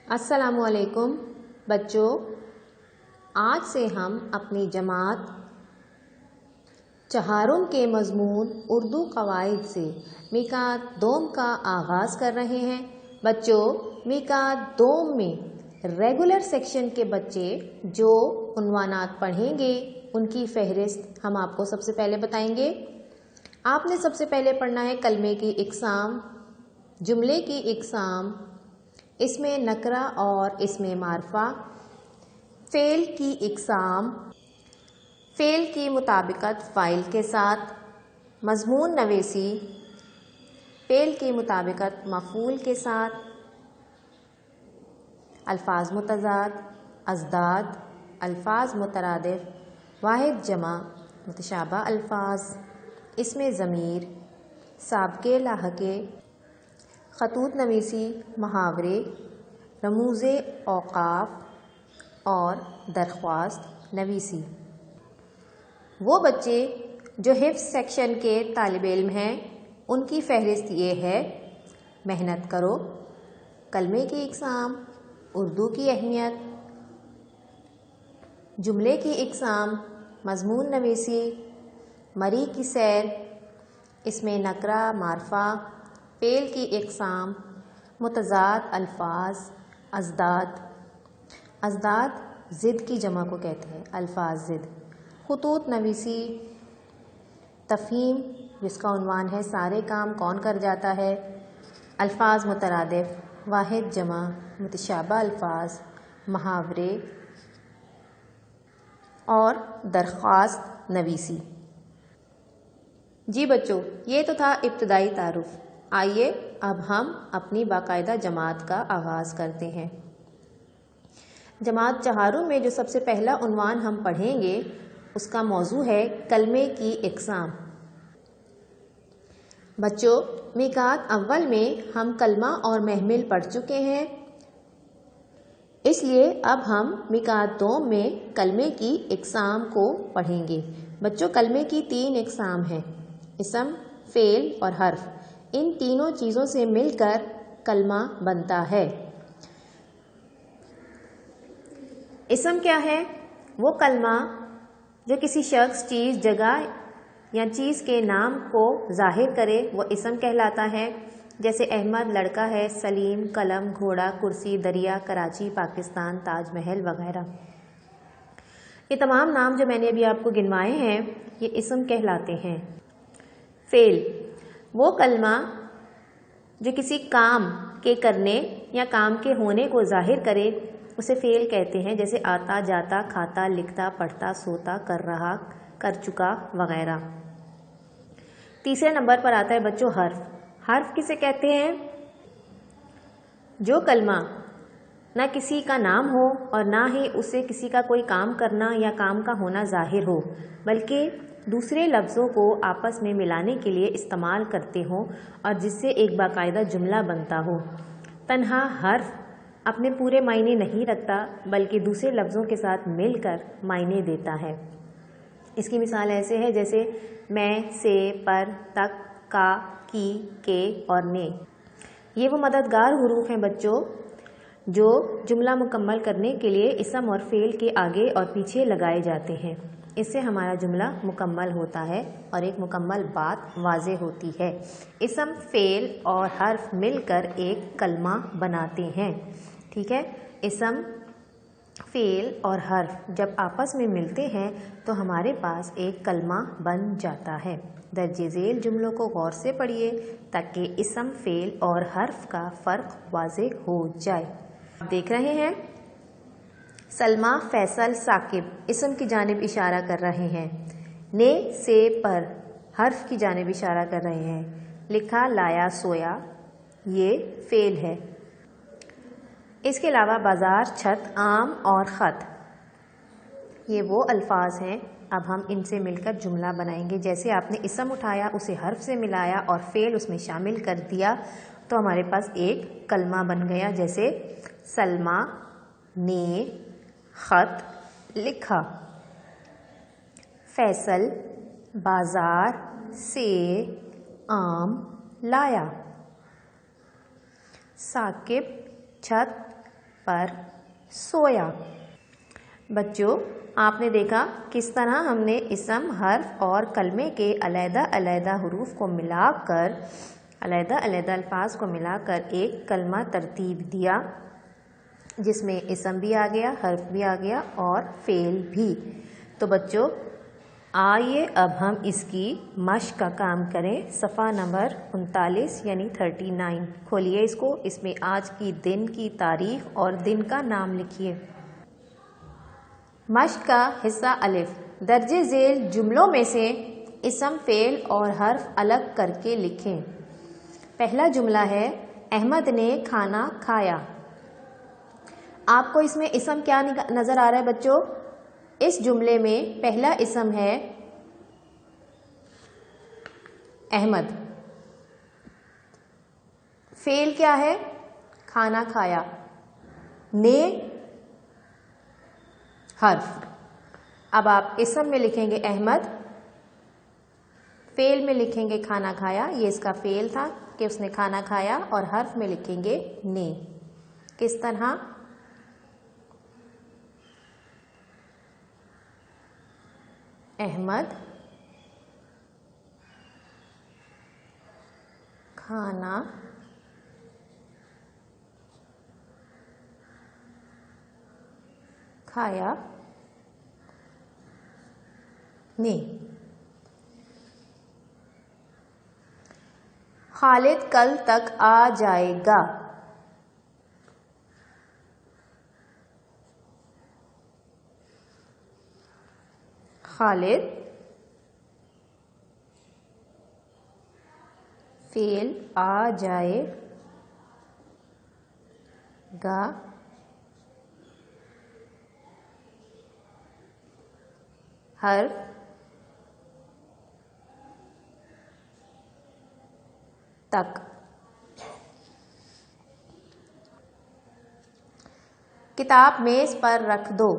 السلام علیکم بچوں، آج سے ہم اپنی جماعت چہارم کے مضمون اردو قواعد سے میقات دوم کا آغاز کر رہے ہیں۔ بچوں، میقات دوم میں ریگولر سیکشن کے بچے جو عنوانات پڑھیں گے ان کی فہرست ہم آپ کو سب سے پہلے بتائیں گے۔ آپ نے سب سے پہلے پڑھنا ہے کلمے کی اقسام، جملے کی اقسام، اسم نکرہ اور اسم معرفہ، فعل کی اقسام، فعل کی مطابقت فاعل کے ساتھ، مضمون نویسی، فعل کی مطابقت مفعول کے ساتھ، الفاظ متضاد، اضداد، الفاظ مترادف، واحد جمع، متشابہ الفاظ، اسم ضمیر، سابقے لاحقے، خطوط نویسی، محاورے، رموز اوقاف اور درخواست نویسی۔ وہ بچے جو حفظ سیکشن کے طالب علم ہیں ان کی فہرست یہ ہے: محنت کرو، کلمے کی اقسام، اردو کی اہمیت، جملے کی اقسام، مضمون نویسی، مری کی سیر، اسم نکرہ معرفہ، فعل کی اقسام، متضاد الفاظ، اضداد، اضداد ضد کی جمع کو کہتے ہیں، الفاظ ضد، خطوط نویسی، تفہیم جس کا عنوان ہے سارے کام کون کر جاتا ہے، الفاظ مترادف، واحد جمع، متشابہ الفاظ، محاورے اور درخواست نویسی۔ جی بچوں، یہ تو تھا ابتدائی تعارف۔ آئیے اب ہم اپنی باقاعدہ جماعت کا آغاز کرتے ہیں۔ جماعت چہارم میں جو سب سے پہلا عنوان ہم پڑھیں گے اس کا موضوع ہے کلمے کی اقسام۔ بچوں، میقات اول میں ہم کلمہ اور محمل پڑھ چکے ہیں، اس لیے اب ہم میقات دوم میں کلمے کی اقسام کو پڑھیں گے۔ بچوں، کلمے کی 3 اقسام ہیں: اسم، فعل اور حرف۔ ان تینوں چیزوں سے مل کر کلمہ بنتا ہے۔ اسم کیا ہے؟ وہ کلمہ جو کسی شخص، چیز، جگہ یا چیز کے نام کو ظاہر کرے وہ اسم کہلاتا ہے، جیسے احمد لڑکا ہے، سلیم قلم، گھوڑا، کرسی، دریا، کراچی، پاکستان، تاج محل وغیرہ۔ یہ تمام نام جو میں نے ابھی آپ کو گنوائے ہیں یہ اسم کہلاتے ہیں۔ فعل وہ کلمہ جو کسی کام کے کرنے یا کام کے ہونے کو ظاہر کرے اسے فعل کہتے ہیں، جیسے آتا، جاتا، کھاتا، لکھتا، پڑھتا، سوتا، کر رہا، کر چکا وغیرہ۔ تیسرے نمبر پر آتا ہے بچوں حرف۔ حرف کسے کہتے ہیں؟ جو کلمہ نہ کسی کا نام ہو اور نہ ہی اسے کسی کا کوئی کام کرنا یا کام کا ہونا ظاہر ہو، بلکہ دوسرے لفظوں کو آپس میں ملانے کے لیے استعمال کرتے ہوں اور جس سے ایک باقاعدہ جملہ بنتا ہو۔ تنہا حرف اپنے پورے معنی نہیں رکھتا بلکہ دوسرے لفظوں کے ساتھ مل کر معنی دیتا ہے۔ اس کی مثال ایسے ہے جیسے میں، سے، پر، تک، کا، کی، کے اور نے۔ یہ وہ مددگار حروف ہیں بچوں جو جملہ مکمل کرنے کے لیے اسم اور فعل کے آگے اور پیچھے لگائے جاتے ہیں۔ اس سے ہمارا جملہ مکمل ہوتا ہے اور ایک مکمل بات واضح ہوتی ہے۔ اسم، فعل اور حرف مل کر ایک کلمہ بناتے ہیں، ٹھیک ہے؟ اسم، فعل اور حرف جب آپس میں ملتے ہیں تو ہمارے پاس ایک کلمہ بن جاتا ہے۔ درج ذیل جملوں کو غور سے پڑھیے تاکہ اسم، فعل اور حرف کا فرق واضح ہو جائے۔ آپ دیکھ رہے ہیں سلمیٰ، فیصل، ثاقب اسم کی جانب اشارہ کر رہے ہیں، نے، سے، پر حرف کی جانب اشارہ کر رہے ہیں، لکھا، لایا، سویا یہ فعل ہے۔ اس کے علاوہ بازار، چھت، آم اور خط یہ وہ الفاظ ہیں، اب ہم ان سے مل کر جملہ بنائیں گے۔ جیسے آپ نے اسم اٹھایا، اسے حرف سے ملایا اور فعل اس میں شامل کر دیا تو ہمارے پاس ایک کلمہ بن گیا، جیسے سلمیٰ نے خط لکھا، فیصل بازار سے آم لایا، ثاقب چھت پر سویا۔ بچوں، آپ نے دیکھا کس طرح ہم نے اسم، حرف اور کلمے کے علیحدہ علیحدہ حروف کو ملا کر، علیحدہ علیحدہ الفاظ کو ملا کر ایک کلمہ ترتیب دیا، جس میں اسم بھی آ گیا، حرف بھی آ گیا اور فعل بھی۔ تو بچوں، آئیے اب ہم اس کی مشق کا کام کریں۔ صفحہ نمبر 39 یعنی 39 کھولیے اس کو۔ اس میں آج کی دن کی تاریخ اور دن کا نام لکھیے۔ مشق کا حصہ الف، درج ذیل جملوں میں سے اسم، فعل اور حرف الگ کر کے لکھیں۔ پہلا جملہ ہے احمد نے کھانا کھایا۔ آپ کو اس میں اسم کیا نظر آ رہا ہے بچوں؟ اس جملے میں پہلا اسم ہے احمد، فعل کیا ہے؟ کھانا کھایا، نے حرف۔ اب آپ اسم میں لکھیں گے احمد، فعل میں لکھیں گے کھانا کھایا، یہ اس کا فعل تھا کہ اس نے کھانا کھایا، اور حرف میں لکھیں گے نے۔ کس طرح؟ احمد کھانا کھایا نے۔ خالد کل تک آ جائے گا۔ خالد فعل آ جائے گا، حرف تک۔ کتاب میز پر رکھ دو۔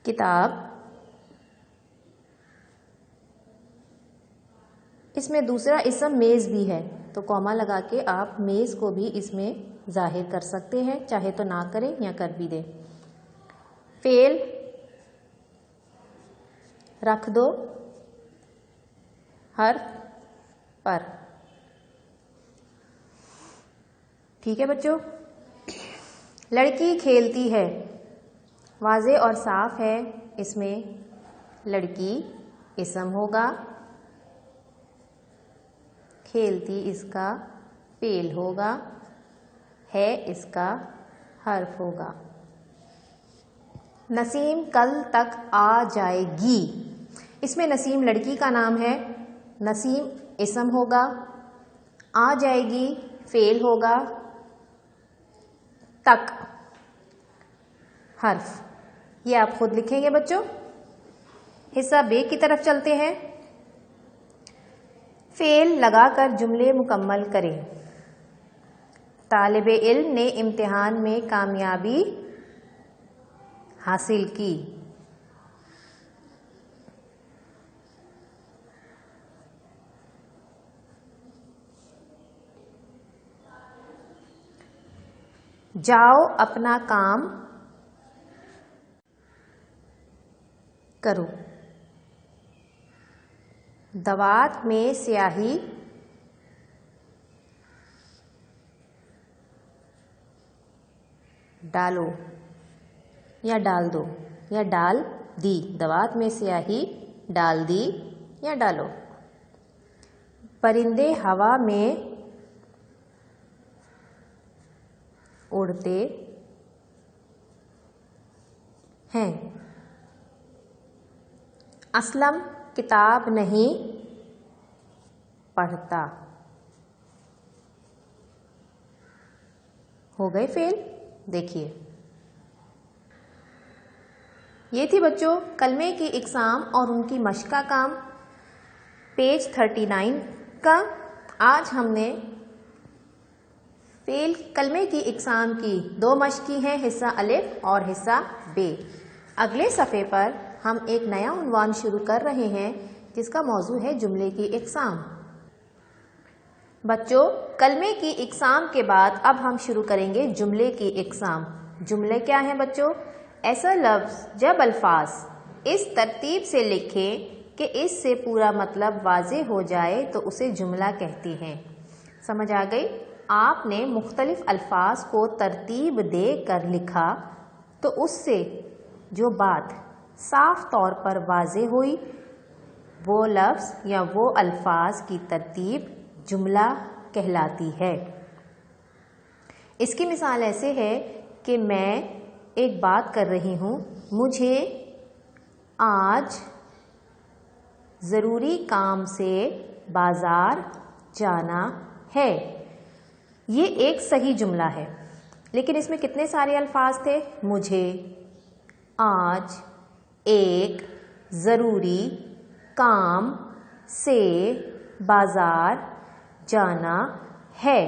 کتاب، اس میں دوسرا اسم میز بھی ہے، تو کوما لگا کے آپ میز کو بھی اس میں ظاہر کر سکتے ہیں، چاہے تو نہ کریں یا کر بھی دیں۔ فعل رکھ دو، حرف پر۔ ٹھیک ہے بچوں؟ لڑکی کھیلتی ہے، واضح اور صاف ہے، اس میں لڑکی اسم ہوگا، کھیلتی اس کا فعل ہوگا، ہے اس کا حرف ہوگا۔ نسیم کل تک آ جائے گی، اس میں نسیم لڑکی کا نام ہے، نسیم اسم ہوگا، آ جائے گی فعل ہوگا، تک حرف۔ یہ آپ خود لکھیں گے بچوں۔ حصہ بے کی طرف چلتے ہیں۔ فعل لگا کر جملے مکمل کریں۔ طالب علم نے امتحان میں کامیابی حاصل کی۔ جاؤ اپنا کام کرو۔ دوات میں سیاہی ڈالو یا ڈال دو یا ڈال دی، دوات میں سیاہی ڈال دی یا ڈالو۔ پرندے ہوا میں اڑتے ہیں۔ اسلم کتاب نہیں پڑھتا۔ ہو گئے فعل؟ دیکھیے، یہ تھی بچوں کلمے کی اقسام اور ان کی مشق کا کام، پیج 39 کا۔ آج ہم نے فعل کلمے کی اقسام کی 2 مشق کی ہیں، حصہ الف اور حصہ بے۔ اگلے صفحے پر ہم ایک نیا عنوان شروع کر رہے ہیں، جس کا موضوع ہے جملے کی اقسام۔ بچوں، کلمے کی اقسام کے بعد اب ہم شروع کریں گے جملے کی اقسام۔ جملے کیا ہیں بچوں؟ ایسا لفظ جب الفاظ اس ترتیب سے لکھیں کہ اس سے پورا مطلب واضح ہو جائے تو اسے جملہ کہتے ہیں۔ سمجھ آ گئی؟ آپ نے مختلف الفاظ کو ترتیب دے کر لکھا تو اس سے جو بات صاف طور پر واضح ہوئی وہ لفظ یا وہ الفاظ کی ترتیب جملہ کہلاتی ہے۔ اس کی مثال ایسے ہے کہ میں ایک بات کر رہی ہوں، مجھے آج ضروری کام سے بازار جانا ہے۔ یہ ایک صحیح جملہ ہے، لیکن اس میں کتنے سارے الفاظ تھے؟ مجھے، آج، ایک، ضروری، کام سے بازار جانا ہے۔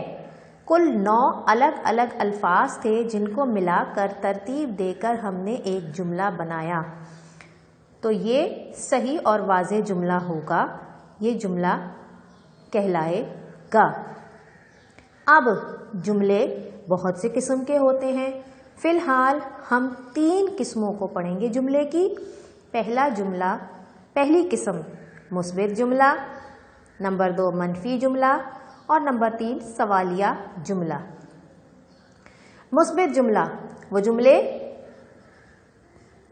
کل 9 الگ الگ الفاظ تھے جن کو ملا کر ترتیب دے کر ہم نے ایک جملہ بنایا، تو یہ صحیح اور واضح جملہ ہوگا، یہ جملہ کہلائے گا۔ اب جملے بہت سے قسم کے ہوتے ہیں، فی الحال ہم 3 قسموں کو پڑھیں گے جملے کی۔ پہلی قسم مثبت جملہ، نمبر 2 منفی جملہ اور نمبر 3 سوالیہ جملہ۔ مثبت جملہ وہ جملے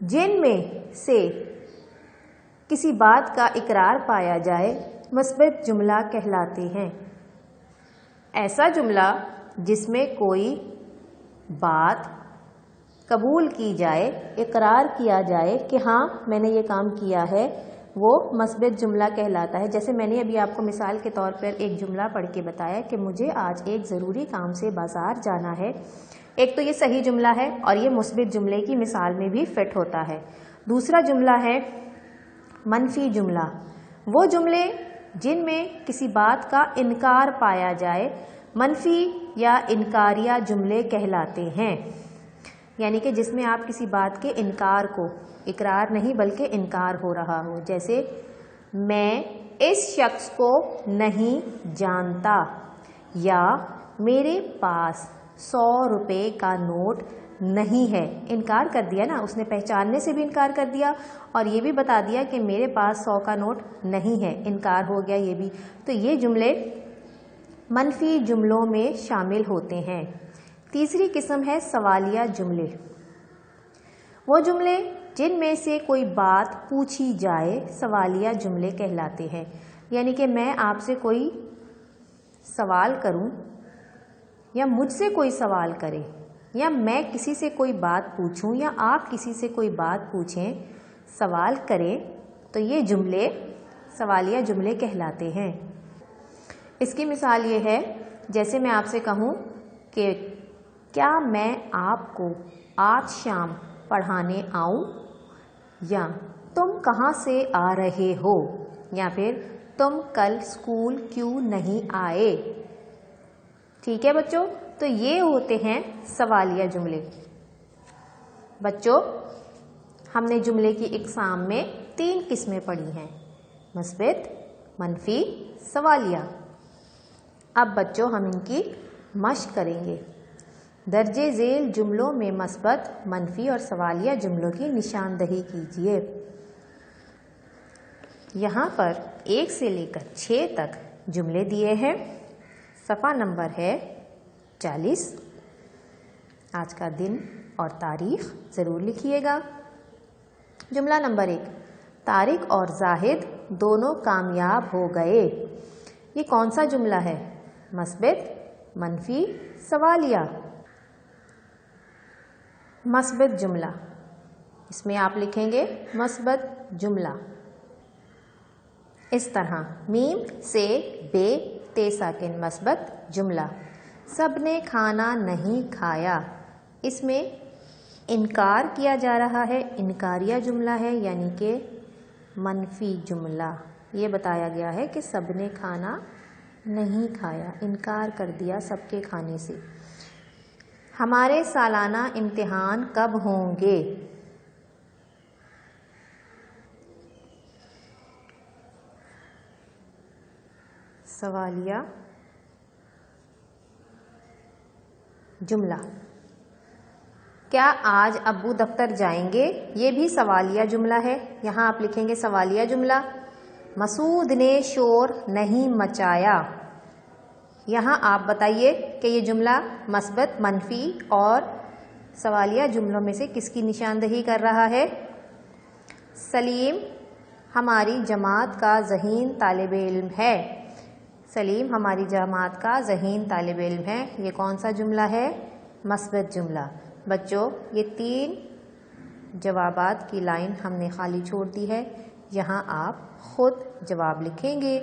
جن میں سے کسی بات کا اقرار پایا جائے مثبت جملہ کہلاتے ہیں۔ ایسا جملہ جس میں کوئی بات قبول کی جائے، اقرار کیا جائے کہ ہاں میں نے یہ کام کیا ہے، وہ مثبت جملہ کہلاتا ہے۔ جیسے میں نے ابھی آپ کو مثال کے طور پر ایک جملہ پڑھ کے بتایا کہ مجھے آج ایک ضروری کام سے بازار جانا ہے۔ ایک تو یہ صحیح جملہ ہے اور یہ مثبت جملے کی مثال میں بھی فٹ ہوتا ہے۔ دوسرا جملہ ہے منفی جملہ، وہ جملے جن میں کسی بات کا انکار پایا جائے منفی یا انکاریہ جملے کہلاتے ہیں، یعنی کہ جس میں آپ کسی بات کے انکار کو، اقرار نہیں بلکہ انکار ہو رہا ہو، جیسے میں اس شخص کو نہیں جانتا، یا میرے پاس 100 روپے کا نوٹ نہیں ہے۔ انکار کر دیا نا، اس نے پہچاننے سے بھی انکار کر دیا اور یہ بھی بتا دیا کہ میرے پاس 100 کا نوٹ نہیں ہے، انکار ہو گیا یہ بھی۔ تو یہ جملے منفی جملوں میں شامل ہوتے ہیں۔ تیسری قسم ہے سوالیہ جملے، وہ جملے جن میں سے کوئی بات پوچھی جائے سوالیہ جملے کہلاتے ہیں، یعنی کہ میں آپ سے کوئی سوال کروں یا مجھ سے کوئی سوال کرے یا میں کسی سے کوئی بات پوچھوں یا آپ کسی سے کوئی بات پوچھیں، سوال کریں، تو یہ جملے سوالیہ جملے کہلاتے ہیں۔ اس کی مثال یہ ہے، جیسے میں آپ سے کہوں کہ کیا میں آپ کو آج شام پڑھانے آؤں، یا تم کہاں سے آ رہے ہو، یا پھر تم کل اسکول کیوں نہیں آئے۔ ٹھیک ہے بچوں، تو یہ ہوتے ہیں سوالیہ جملے۔ بچوں ہم نے جملے کی اقسام میں 3 قسمیں پڑھی ہیں، مثبت، منفی، سوالیہ۔ اب بچوں ہم ان کی مشق کریں گے۔ درجے ذیل جملوں میں مثبت، منفی اور سوالیہ جملوں کی نشاندہی کیجیے۔ یہاں پر 1 سے لے کر 6 تک جملے دیے ہیں، صفحہ نمبر ہے 40۔ آج کا دن اور تاریخ ضرور لکھیے گا۔ جملہ نمبر 1، طارق اور زاہد دونوں کامیاب ہو گئے۔ یہ کون سا جملہ ہے؟ مثبت، منفی، سوالیہ؟ مثبت جملہ، اس میں آپ لکھیں گے مثبت جملہ اس طرح، میم سے بے تے ساکن مثبت جملہ۔ سب نے کھانا نہیں کھایا، اس میں انکار کیا جا رہا ہے، انکاریہ جملہ ہے، یعنی کہ منفی جملہ۔ یہ بتایا گیا ہے کہ سب نے کھانا نہیں کھایا، انکار کر دیا سب کے کھانے سے۔ ہمارے سالانہ امتحان کب ہوں گے؟ سوالیہ جملہ. کیا آج ابو دفتر جائیں گے؟ یہ بھی سوالیہ جملہ ہے. یہاں آپ لکھیں گے سوالیہ جملہ. مسعود نے شور نہیں مچایا. یہاں آپ بتائیے کہ یہ جملہ مثبت، منفی اور سوالیہ جملوں میں سے کس کی نشاندہی کر رہا ہے؟ سلیم ہماری جماعت کا ذہین طالب علم ہے. سلیم ہماری جماعت کا ذہین طالب علم ہے. یہ کون سا جملہ ہے؟ مثبت جملہ. بچوں یہ 3 جوابات کی لائن ہم نے خالی چھوڑ دی ہے. یہاں آپ خود جواب لکھیں گے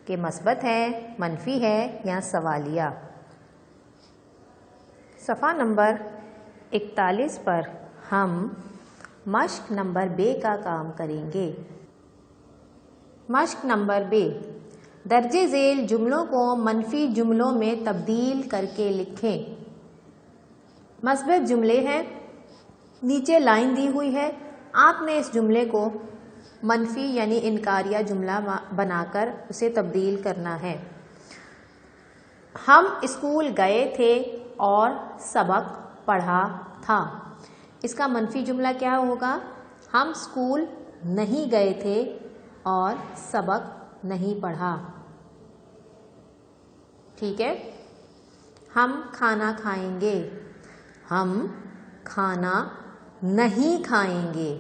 کہ مثبت ہے، منفی ہے یا سوالیہ. صفحہ نمبر 41 پر ہم مشق نمبر ب کا کام کریں گے. مشق نمبر ب، درجے ذیل جملوں کو منفی جملوں میں تبدیل کر کے لکھیں. مثبت جملے ہیں، نیچے لائن دی ہوئی ہے. آپ نے اس جملے کو منفی یعنی انکاریہ جملہ بنا کر اسے تبدیل کرنا ہے. ہم اسکول گئے تھے اور سبق پڑھا تھا. اس کا منفی جملہ کیا ہوگا؟ ہم اسکول نہیں گئے تھے اور سبق نہیں پڑھا. ٹھیک ہے. ہم کھانا کھائیں گے. ہم کھانا نہیں کھائیں گے.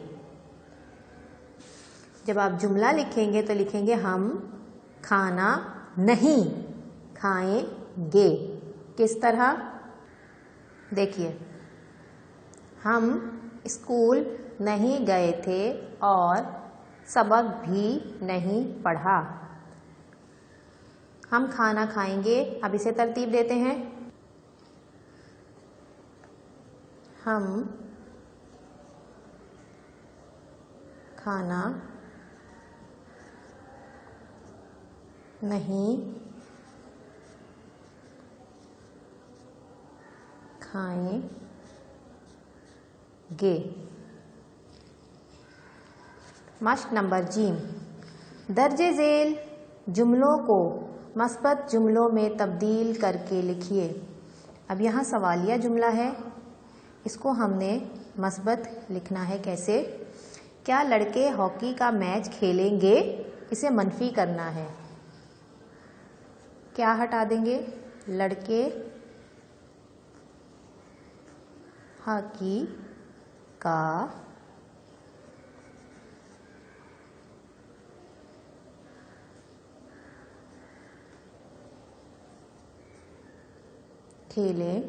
جب آپ جملہ لکھیں گے تو لکھیں گے ہم کھانا نہیں کھائیں گے. کس طرح؟ دیکھیے، ہم اسکول نہیں گئے تھے اور سبق بھی نہیں پڑھا. ہم کھانا کھائیں گے. اب اسے ترتیب دیتے ہیں. ہم کھانا نہیں کھائیں گے. مشق نمبر ج، درجے ذیل جملوں کو مثبت جملوں میں تبدیل کر کے لکھیے. اب یہاں سوالیہ جملہ ہے، اس کو ہم نے مثبت لکھنا ہے. کیسے؟ کیا لڑکے ہاکی کا میچ کھیلیں گے؟ اسے منفی کرنا ہے. کیا ہٹا دیں گے؟ لڑکے ہاکی کا کھیلیں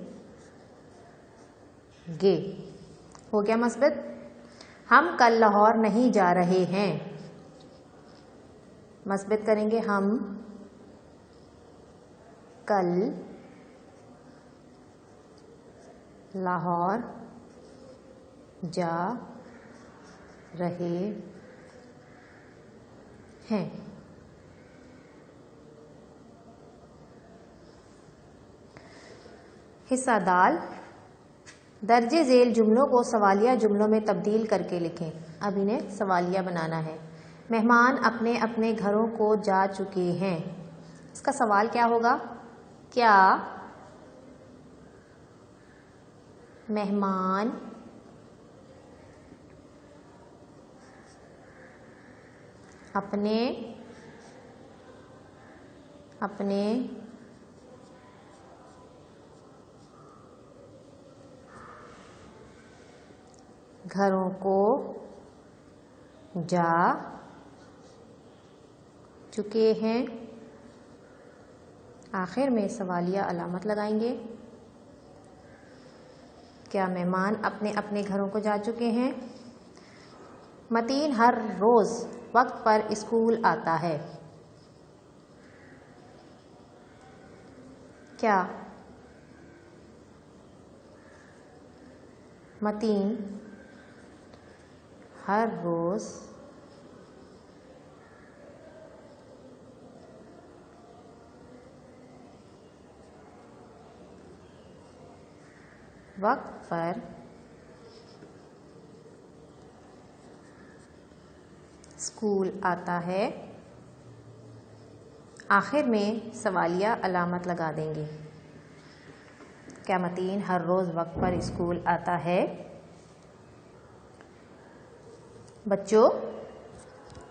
گے. ہو گیا مثبت. ہم کل لاہور نہیں جا رہے ہیں. مثبت کریں گے ہم کل لاہور جا رہے ہیں. حصہ دال، درجے ذیل جملوں کو سوالیہ جملوں میں تبدیل کر کے لکھیں. اب انہیں سوالیہ بنانا ہے. مہمان اپنے اپنے گھروں کو جا چکے ہیں. اس کا سوال کیا ہوگا؟ کیا مہمان اپنے گھروں کو جا چکے ہیں؟ آخر میں سوالیہ علامت لگائیں گے. کیا مہمان اپنے اپنے گھروں کو جا چکے ہیں؟ متین ہر روز وقت پر اسکول آتا ہے. کیا متین ہر روز وقت پر اسکول آتا ہے؟ آخر میں سوالیہ علامت لگا دیں گے. کیا متین ہر روز وقت پر اسکول آتا ہے؟ بچوں،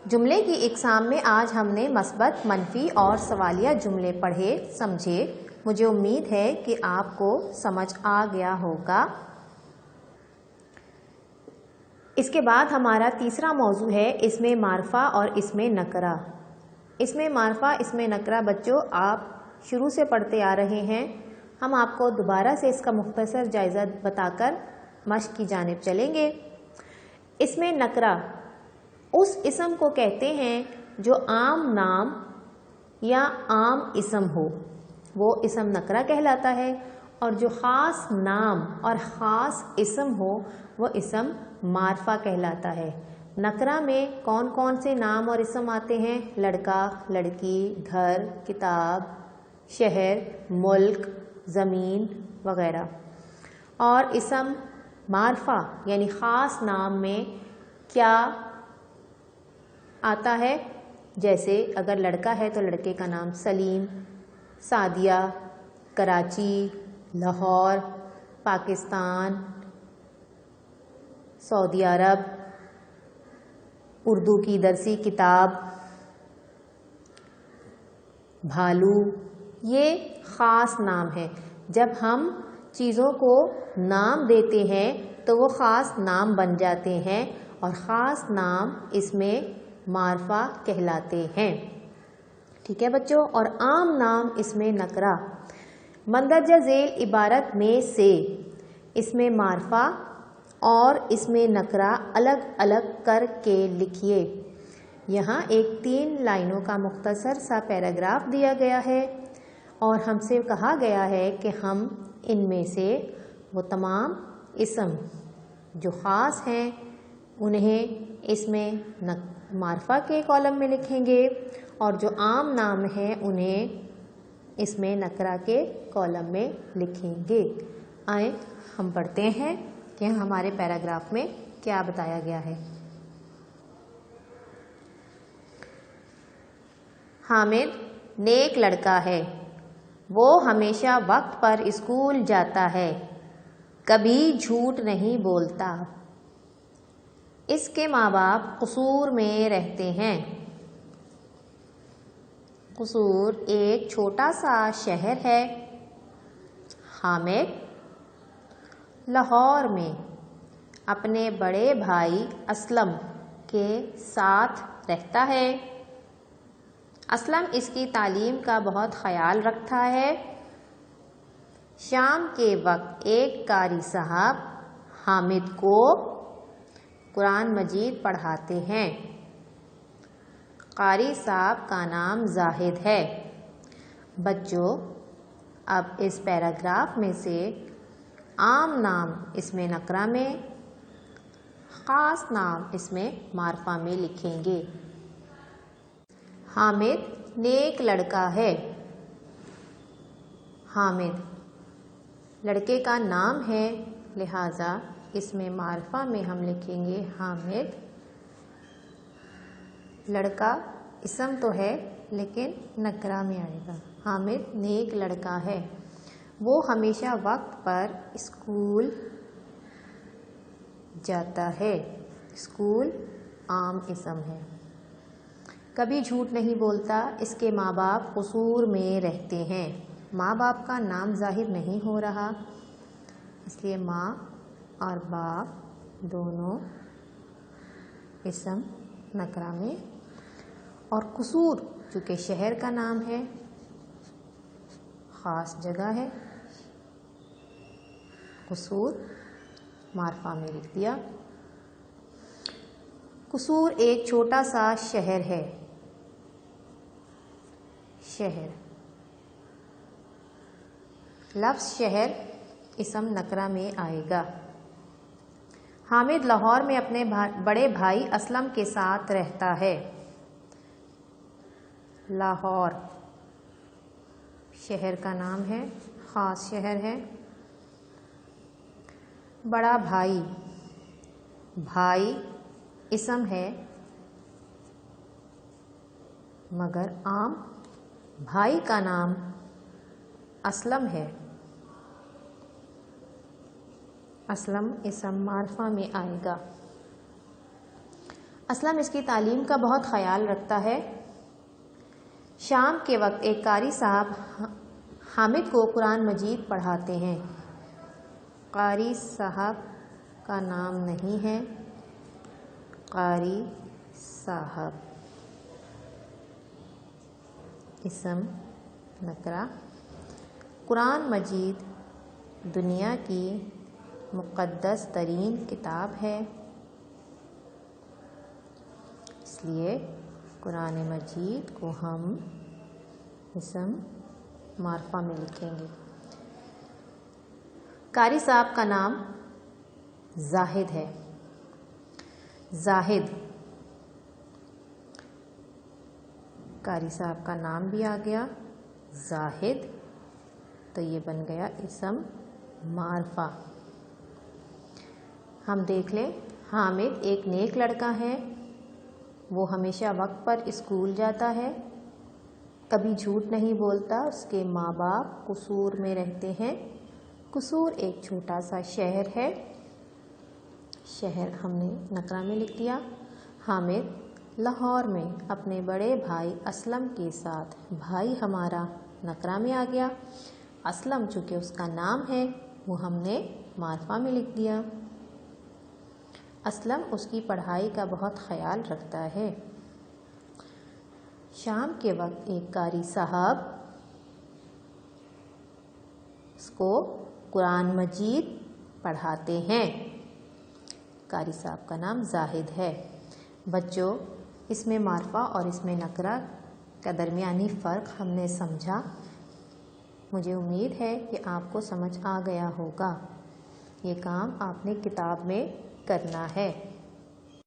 جملے کی اقسام میں آج ہم نے مثبت، منفی اور سوالیہ جملے پڑھے سمجھے۔ مجھے امید ہے کہ آپ کو سمجھ آ گیا ہوگا۔ اس کے بعد ہمارا تیسرا موضوع ہے اسم معرفہ اور اسم نکرہ۔ اسم معرفہ، اسم نکرہ بچوں آپ شروع سے پڑھتے آ رہے ہیں۔ ہم آپ کو دوبارہ سے اس کا مختصر جائزہ بتا کر مشق کی جانب چلیں گے۔ اسم نکرہ اس اسم کو کہتے ہیں جو عام نام یا عام اسم ہو، وہ اسم نکرہ کہلاتا ہے، اور جو خاص نام اور خاص اسم ہو وہ اسم معرفہ کہلاتا ہے۔ نکرہ میں کون کون سے نام اور اسم آتے ہیں؟ لڑکا، لڑکی، گھر، کتاب، شہر، ملک، زمین وغیرہ۔ اور اسم معرفہ یعنی خاص نام میں کیا آتا ہے؟ جیسے اگر لڑکا ہے تو لڑکے کا نام سلیم، سعدیہ، کراچی، لاہور، پاکستان، سعودی عرب، اردو کی درسی کتاب، بھالو، یہ خاص نام ہے۔ جب ہم چیزوں کو نام دیتے ہیں تو وہ خاص نام بن جاتے ہیں اور خاص نام اس میں معرفہ کہلاتے ہیں۔ ٹھیک ہے بچوں؟ اور عام نام اس میں نکرہ۔ مندرجہ ذیل عبارت میں سے اس میں معرفہ اور اس میں نکرہ الگ الگ کر کے لکھیے۔ یہاں ایک 3 لائنوں کا مختصر سا پیراگراف دیا گیا ہے اور ہم سے کہا گیا ہے کہ ہم ان میں سے وہ تمام اسم جو خاص ہیں انہیں اس میں معرفہ کے کالم میں لکھیں گے اور جو عام نام ہیں انہیں اس میں نکرہ کے کالم میں لکھیں گے۔ آئیں ہم پڑھتے ہیں کہ ہمارے پیراگراف میں کیا بتایا گیا ہے۔ حامد نیک لڑکا ہے، وہ ہمیشہ وقت پر اسکول جاتا ہے، کبھی جھوٹ نہیں بولتا۔ اس کے ماں باپ قصور میں رہتے ہیں۔ قصور ایک چھوٹا سا شہر ہے۔ حامد لاہور میں اپنے بڑے بھائی اسلم کے ساتھ رہتا ہے۔ اسلم اس کی تعلیم کا بہت خیال رکھتا ہے۔ شام کے وقت ایک قاری صاحب حامد کو قرآن مجید پڑھاتے ہیں۔ قاری صاحب کا نام زاہد ہے۔ بچوں اب اس پیراگراف میں سے عام نام اس میں نکرہ میں، خاص نام اس میں معرفہ میں لکھیں گے۔ حامد نیک لڑکا ہے۔ حامد لڑکے کا نام ہے، لہٰذا اس میں معرفہ میں ہم لکھیں گے حامد۔ لڑکا اسم تو ہے لیکن نکرہ میں آئے گا۔ حامد نیک لڑکا ہے، وہ ہمیشہ وقت پر اسکول جاتا ہے۔ اسکول عام اسم ہے۔ کبھی جھوٹ نہیں بولتا، اس کے ماں باپ قصور میں رہتے ہیں۔ ماں باپ کا نام ظاہر نہیں ہو رہا اس لیے ماں اور باپ دونوں اسم نکرہ میں، اور قصور چونکہ شہر کا نام ہے، خاص جگہ ہے، قصور معرفہ میں لکھ دیا۔ قصور ایک چھوٹا سا شہر ہے۔ شہر لفظ شہر اسم نکرہ میں آئے گا۔ حامد لاہور میں اپنے بڑے بھائی اسلم کے ساتھ رہتا ہے۔ لاہور شہر کا نام ہے، خاص شہر ہے۔ بڑا بھائی، بھائی اسم ہے مگر عام بھائی کا نام اسلم ہے۔ اسلم اسم معرفہ میں آئے گا۔ اسلم اس کی تعلیم کا بہت خیال رکھتا ہے۔ شام کے وقت ایک قاری صاحب حامد کو قرآن مجید پڑھاتے ہیں۔ قاری صاحب کا نام نہیں ہے، قاری صاحب اسم نکرہ۔ قرآن مجید دنیا کی مقدس ترین کتاب ہے، اس لیے قرآن مجید کو ہم اسم معرفہ میں لکھیں گے۔ قاری صاحب کا نام زاہد ہے۔ زاہد، قاری صاحب کا نام بھی آ گیا زاہد، تو یہ بن گیا اسم معرفہ۔ ہم دیکھ لیں، حامد ایک نیک لڑکا ہے، وہ ہمیشہ وقت پر اسکول جاتا ہے، کبھی جھوٹ نہیں بولتا، اس کے ماں باپ قصور میں رہتے ہیں۔ قصور ایک چھوٹا سا شہر ہے، شہر ہم نے نکرہ میں لکھ دیا۔ حامد لاہور میں اپنے بڑے بھائی اسلم کے ساتھ، بھائی ہمارا نکرہ میں آ گیا، اسلم چونکہ اس کا نام ہے وہ ہم نے معرفہ میں لکھ دیا۔ اسلم اس کی پڑھائی کا بہت خیال رکھتا ہے۔ شام کے وقت ایک قاری صاحب اس کو قرآن مجید پڑھاتے ہیں۔ قاری صاحب کا نام زاہد ہے۔ بچوں، اس میں معرفہ اور اس میں نکرہ کا درمیانی فرق ہم نے سمجھا۔ مجھے امید ہے کہ آپ کو سمجھ آ گیا ہوگا۔ یہ کام آپ نے کتاب میں کرنا ہے۔